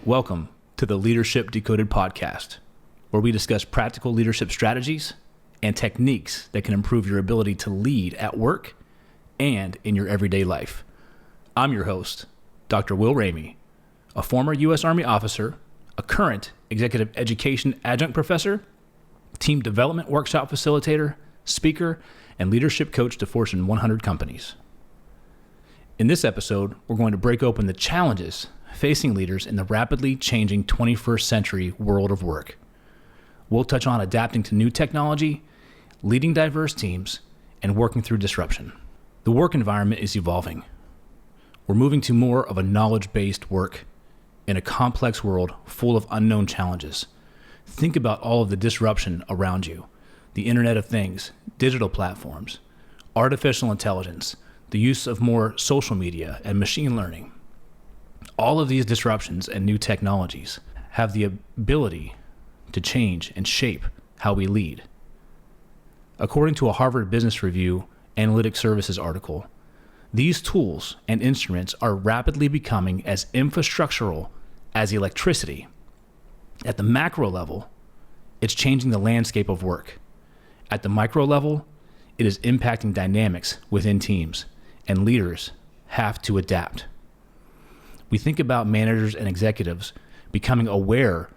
Welcome to the Leadership Decoded Podcast, where we discuss practical leadership strategies and techniques that can improve your ability to lead at work and in your everyday life. I'm your host, Dr. Will Ramey, a former U.S. Army officer, a current Executive Education Adjunct Professor, Team Development Workshop Facilitator, Speaker, and Leadership Coach to Fortune 100 companies. In this episode, we're going to break open the challenges facing leaders in the rapidly changing 21st century world of work. We'll touch on adapting to new technology, leading diverse teams, and working through disruption. The work environment is evolving. We're moving to more of a knowledge-based work in a complex world full of unknown challenges. Think about all of the disruption around you: the Internet of Things, digital platforms, artificial intelligence, the use of more social media and machine learning. All of these disruptions and new technologies have the ability to change and shape how we lead. According to a Harvard Business Review Analytic Services article, these tools and instruments are rapidly becoming as infrastructural as electricity. At the macro level, it's changing the landscape of work. At the micro level, it is impacting dynamics within teams, and leaders have to adapt. We think about managers and executives becoming aware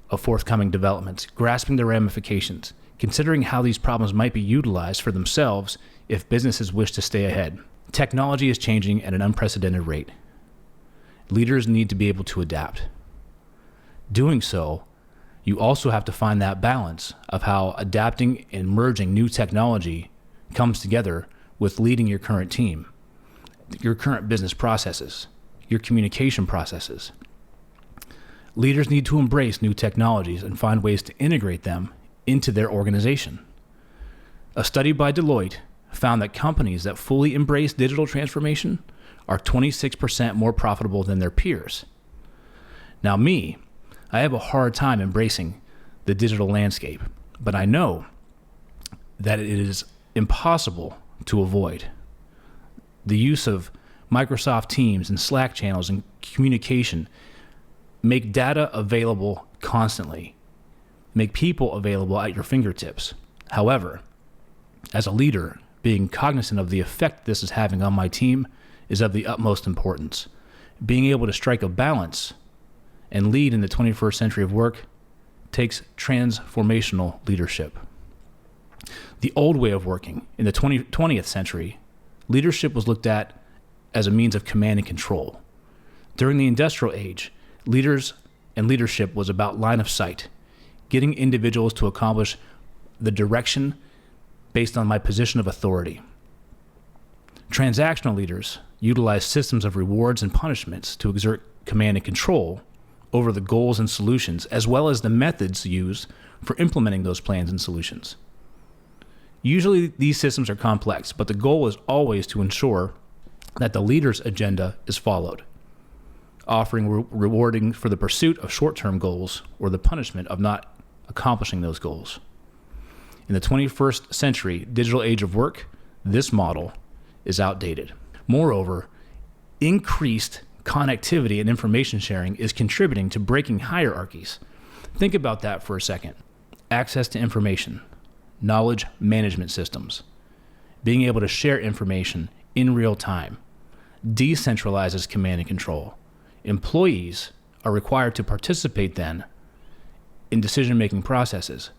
of forthcoming developments, grasping the ramifications, considering how these problems might be utilized for themselves if businesses wish to stay ahead. Technology is changing at an unprecedented rate. Leaders need to be able to adapt. Doing so, you also have to find that balance of how adapting and merging new technology comes together with leading your current team, your current business processes, your communication processes. Leaders need to embrace new technologies and find ways to integrate them into their organization. A study by Deloitte found that companies that fully embrace digital transformation are 26% more profitable than their peers. Now I have a hard time embracing the digital landscape, but I know that it is impossible to avoid. The use of Microsoft Teams and Slack channels and communication make data available constantly, make people available at your fingertips. However, as a leader, being cognizant of the effect this is having on my team is of the utmost importance. Being able to strike a balance and lead in the 21st century of work takes transformational leadership. The old way of working in the 20th century, leadership was looked at as a means of command and control. During the industrial age, leaders and leadership was about line of sight, getting individuals to accomplish the direction based on my position of authority. Transactional leaders utilize systems of rewards and punishments to exert command and control over the goals and solutions, as well as the methods used for implementing those plans and solutions. Usually these systems are complex, but the goal is always to ensure that the leader's agenda is followed, offering rewarding for the pursuit of short-term goals or the punishment of not accomplishing those goals. In the 21st century digital age of work, this model is outdated. Moreover, increased connectivity and information sharing is contributing to breaking hierarchies. Think about that for a second. Access to information, knowledge management systems, being able to share information in real time, decentralizes command and control. Employees are required to participate then in decision-making processes.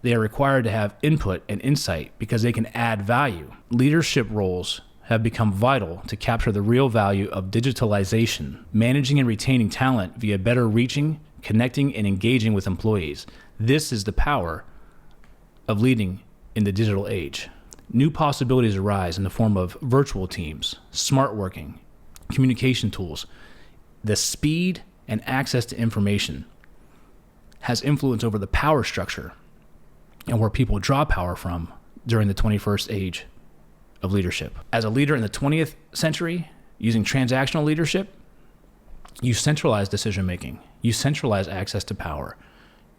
They are required to have input and insight because they can add value. Leadership roles have become vital to capture the real value of digitalization, managing and retaining talent via better reaching, connecting, and engaging with employees. This is the power of leading in the digital age. New possibilities arise in the form of virtual teams, smart working, communication tools. The speed and access to information has influence over the power structure and where people draw power from during the 21st age of leadership. As a leader in the 20th century, using transactional leadership, you centralize decision-making. You centralize access to power.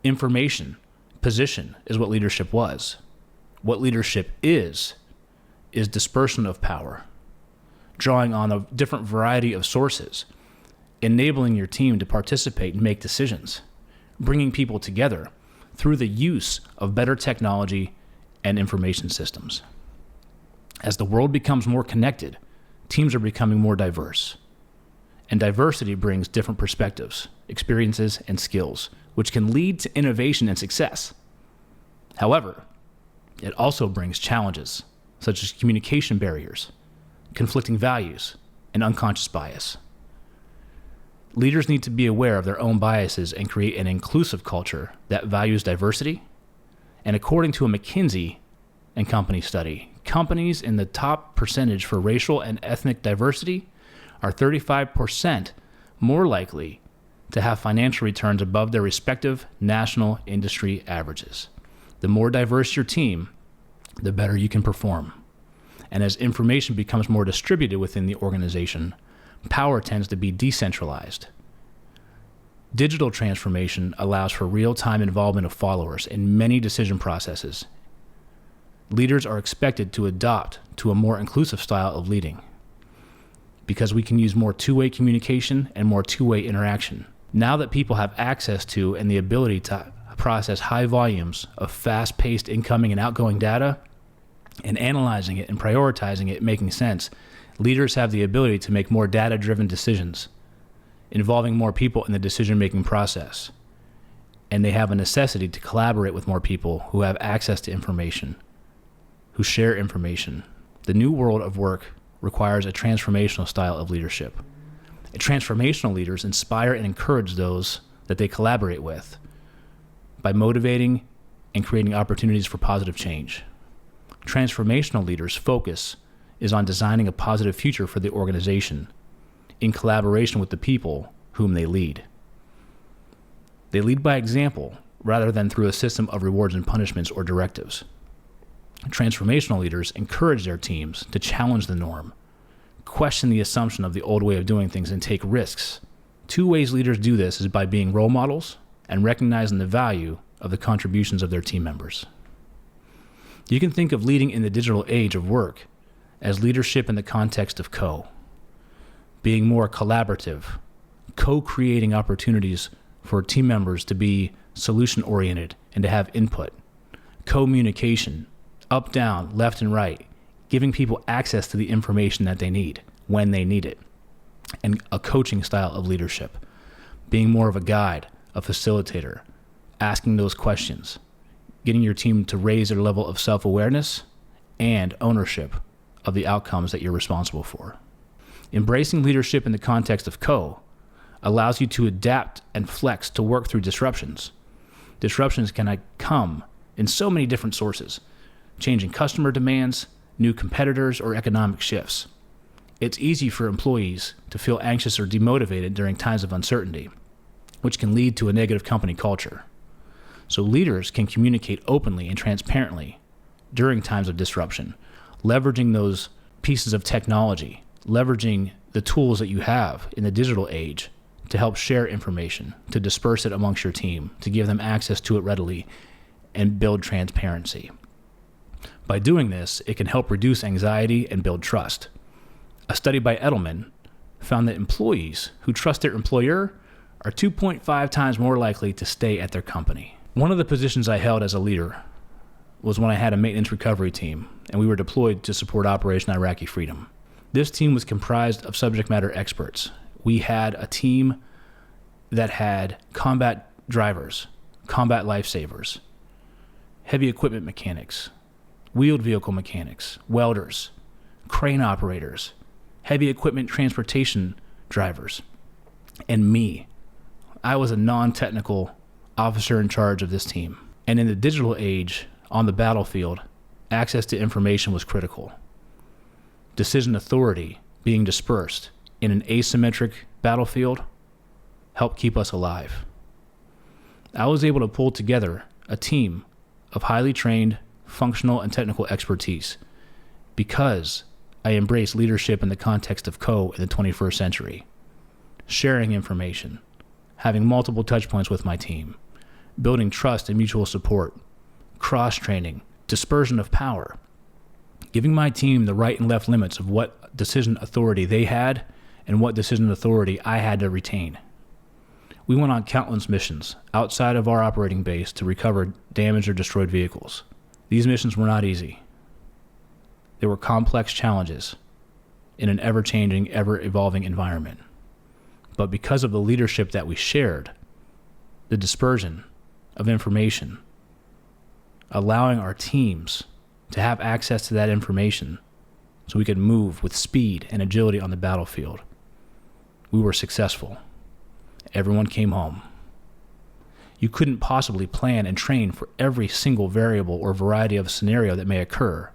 Information, position is what leadership was. What leadership is dispersion of power, drawing on a different variety of sources, enabling your team to participate and make decisions, bringing people together through the use of better technology and information systems. As the world becomes more connected, teams are becoming more diverse. And diversity brings different perspectives, experiences, and skills, which can lead to innovation and success. However, it also brings challenges, such as communication barriers, conflicting values, and unconscious bias. Leaders need to be aware of their own biases and create an inclusive culture that values diversity. And according to a McKinsey & Company study, companies in the top percentage for racial and ethnic diversity are 35% more likely to have financial returns above their respective national industry averages. The more diverse your team, the better you can perform. And as information becomes more distributed within the organization, power tends to be decentralized. Digital transformation allows for real-time involvement of followers in many decision processes. Leaders are expected to adopt to a more inclusive style of leading because we can use more two-way communication and more two-way interaction. Now that people have access to and the ability to process high volumes of fast-paced incoming and outgoing data and analyzing it and prioritizing it, making sense, leaders have the ability to make more data-driven decisions, involving more people in the decision-making process. And they have a necessity to collaborate with more people who have access to information, who share information. The new world of work requires a transformational style of leadership. Transformational leaders inspire and encourage those that they collaborate with by motivating and creating opportunities for positive change. Transformational leaders' focus is on designing a positive future for the organization in collaboration with the people whom they lead. They lead by example rather than through a system of rewards and punishments or directives. Transformational leaders encourage their teams to challenge the norm, question the assumption of the old way of doing things, and take risks. Two ways leaders do this is by being role models and recognizing the value of the contributions of their team members. You can think of leading in the digital age of work as leadership in the context of being more collaborative, co-creating opportunities for team members to be solution-oriented and to have input, communication, up, down, left, and right, giving people access to the information that they need when they need it, and a coaching style of leadership, being more of a guide, a facilitator, asking those questions, getting your team to raise their level of self-awareness and ownership of the outcomes that you're responsible for. Embracing leadership in the context of allows you to adapt and flex to work through disruptions. Disruptions can come in so many different sources: changing customer demands, new competitors, or economic shifts. It's easy for employees to feel anxious or demotivated during times of uncertainty, which can lead to a negative company culture. So leaders can communicate openly and transparently during times of disruption, leveraging those pieces of technology, leveraging the tools that you have in the digital age to help share information, to disperse it amongst your team, to give them access to it readily, and build transparency. By doing this, it can help reduce anxiety and build trust. A study by Edelman found that employees who trust their employer are 2.5 times more likely to stay at their company. One of the positions I held as a leader was when I had a maintenance recovery team, and we were deployed to support Operation Iraqi Freedom. This team was comprised of subject matter experts. We had a team that had combat drivers, combat lifesavers, heavy equipment mechanics, wheeled vehicle mechanics, welders, crane operators, heavy equipment transportation drivers, and me. I was a non-technical officer in charge of this team. And in the digital age, on the battlefield, access to information was critical. Decision authority being dispersed in an asymmetric battlefield helped keep us alive. I was able to pull together a team of highly trained, functional, and technical expertise because I embraced leadership in the context of in the 21st century, sharing information, having multiple touch points with my team, building trust and mutual support, cross-training, dispersion of power, giving my team the right and left limits of what decision authority they had and what decision authority I had to retain. We went on countless missions outside of our operating base to recover damaged or destroyed vehicles. These missions were not easy. They were complex challenges in an ever-changing, ever-evolving environment. But because of the leadership that we shared, the dispersion of information, allowing our teams to have access to that information so we could move with speed and agility on the battlefield, we were successful. Everyone came home. You couldn't possibly plan and train for every single variable or variety of scenario that may occur.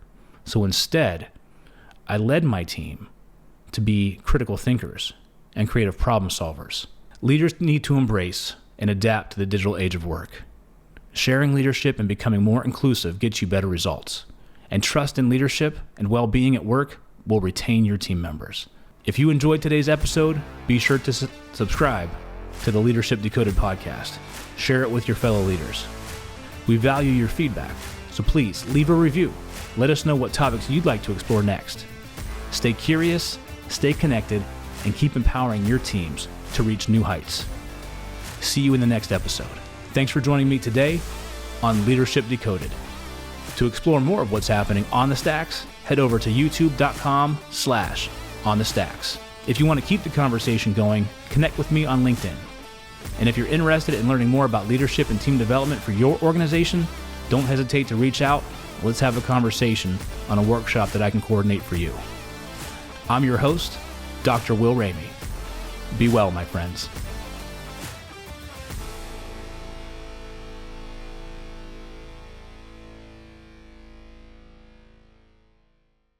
So instead, I led my team to be critical thinkers and creative problem solvers. Leaders need to embrace and adapt to the digital age of work. Sharing leadership and becoming more inclusive gets you better results. And trust in leadership and well-being at work will retain your team members. If you enjoyed today's episode, be sure to subscribe to the Leadership Decoded Podcast. Share it with your fellow leaders. We value your feedback, so please leave a review. Let us know what topics you'd like to explore next. Stay curious, stay connected, and keep empowering your teams to reach new heights. See you in the next episode. Thanks for joining me today on Leadership Decoded. To explore more of what's happening on the stacks, head over to youtube.com/onthestacks. If you want to keep the conversation going, connect with me on LinkedIn. And if you're interested in learning more about leadership and team development for your organization, don't hesitate to reach out. Let's have a conversation on a workshop that I can coordinate for you. I'm your host, Dr. Will Ramey. Be well, my friends.